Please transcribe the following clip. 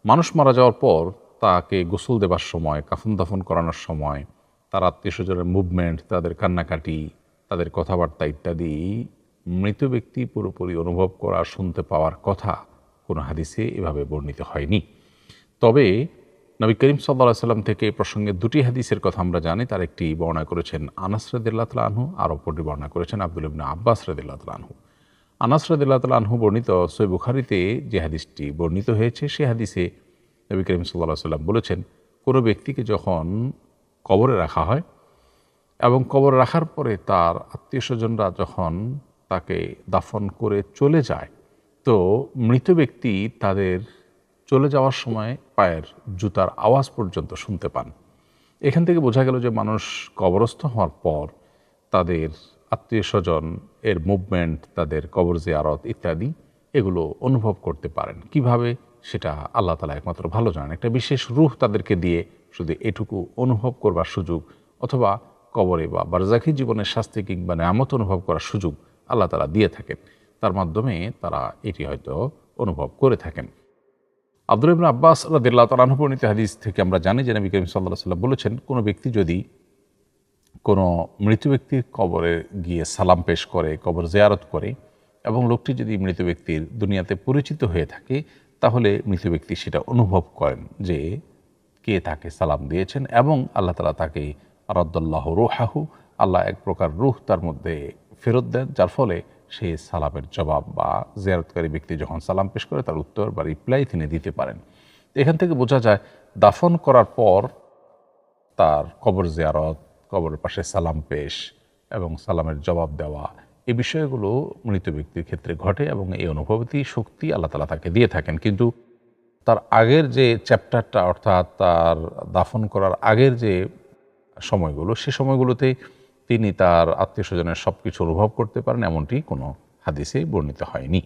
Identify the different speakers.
Speaker 1: মানুষ মারা যাওয়ার পর তাকে গোসল দেবার সময়, কাফন দাফন করানোর সময় তার আত্মীয়স্বজনের মুভমেন্ট, তাদের কান্নাকাটি, তাদের কথাবার্তা ইত্যাদি মৃত ব্যক্তি পুরোপুরি অনুভব করা, শুনতে পাওয়ার কথা কোনো হাদিসে এভাবে বর্ণিত হয়নি। তবে নবী করিম সাল্লাল্লাহু আলাইহি সাল্লাম থেকে প্রসঙ্গে দুটি হাদিসের কথা আমরা জানি। তার একটি বর্ণনা করেছেন আনাস রাদিয়াল্লাহু তাআলা আনহু, আর অপরটি বর্ণনা করেছেন আব্দুল্লাহ ইবনে আব্বাস রাদিয়াল্লাহু তাআলা আনহু। আনাস রাদিয়াল্লাহু তাআলা আনহু বর্ণিত সহিহ বুখারীতে যে হাদিসটি বর্ণিত হয়েছে, সে হাদিসে নবী করিম সাল্লাল্লাহু আলাইহি সাল্লাম বলেছেন, কোনো ব্যক্তিকে যখন কবরে রাখা হয় এবং কবরে রাখার পরে তার আত্মীয়স্বজনরা যখন তাকে দাফন করে চলে যায়, তো মৃত ব্যক্তি তাদের চলে যাওয়ার সময় পায়ের জুতার আওয়াজ পর্যন্ত শুনতে পান। এখান থেকে বোঝা গেল যে মানুষ কবরস্থ হওয়ার পর তাদের আত্মীয়স্বজন এর মুভমেন্ট, তাদের কবর জিয়ারত ইত্যাদি এগুলো অনুভব করতে পারেন। কিভাবে, সেটা আল্লাহ তাআলা একমাত্র ভালো জানেন। একটা বিশেষ রূহ তাদেরকে দিয়ে শুধু এটুকু অনুভব করবার সুযোগ, অথবা কবরে বা বারজাখী জীবনের শাস্তি কিংবা নেয়ামত অনুভব করার সুযোগ আল্লাহ তাআলা দিয়ে থাকেন। তার মাধ্যমে তারা এটি হয়তো অনুভব করে থাকেন। আব্দুল্লাহ ইবনে আব্বাস রাদিয়াল্লাহু তাআলা আনহু বর্ণিত হাদিস থেকে আমরা জানি যে নবী করিম সাল্লাল্লাহু আলাইহি ওয়াসাল্লাম বলেছেন, কোনো ব্যক্তি যদি কোনো মৃত ব্যক্তির কবরে গিয়ে সালাম পেশ করে, কবর জিয়ারত করে, এবং লোকটি যদি মৃত ব্যক্তির দুনিয়াতে পরিচিত হয়ে থাকে, তাহলে মৃত ব্যক্তি সেটা অনুভব করেন যে কে তাকে সালাম দিয়েছেন, এবং আল্লাহ তাআলা তাকে রাদ্দাল্লাহু রূহাহু, আল্লাহ এক প্রকার রূহ তার মধ্যে ফেরত দেন, যার ফলে সে সালামের জবাব বা জিয়ারতকারী ব্যক্তি যখন সালাম পেশ করে তার উত্তর বা রিপ্লাই তিনি দিতে পারেন। এখান থেকে বোঝা যায় দাফন করার পর তার কবর জিয়ারত, কবরের পাশে সালাম পেশ এবং সালামের জবাব দেওয়া, এই বিষয়গুলো মৃত ব্যক্তির ক্ষেত্রে ঘটে, এবং এই অনুভূতি শক্তি আল্লাহ তাআলা তাকে দিয়ে থাকেন। কিন্তু তার আগের যে চ্যাপ্টারটা, অর্থাৎ তার দাফন করার আগের যে সময়গুলো, সে সময়গুলোতে তিনি তার আত্মীয়স্বজনের সব কিছু অনুভব করতে পারেন, এমনটি কোনো হাদিসে বর্ণিত হয়নি।